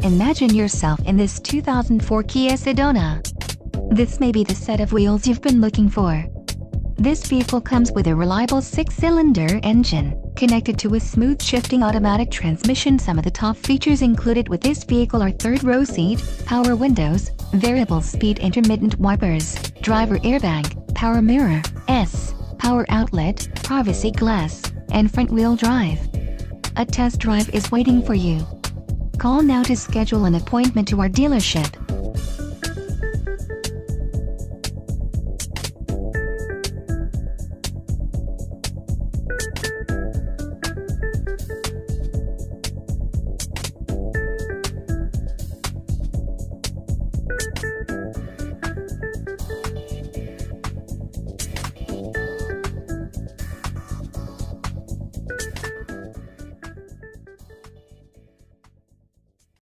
Imagine yourself in this 2004 Kia Sedona. This may be the set of wheels you've been looking for. This vehicle comes with a reliable 6-cylinder engine, connected to a smooth shifting automatic transmission. Some of the top features included with this vehicle are third-row seat, power windows, variable speed intermittent wipers, driver airbag, power mirror, power outlet, privacy glass, and front-wheel drive. A test drive is waiting for you. Call now to schedule an appointment to our dealership.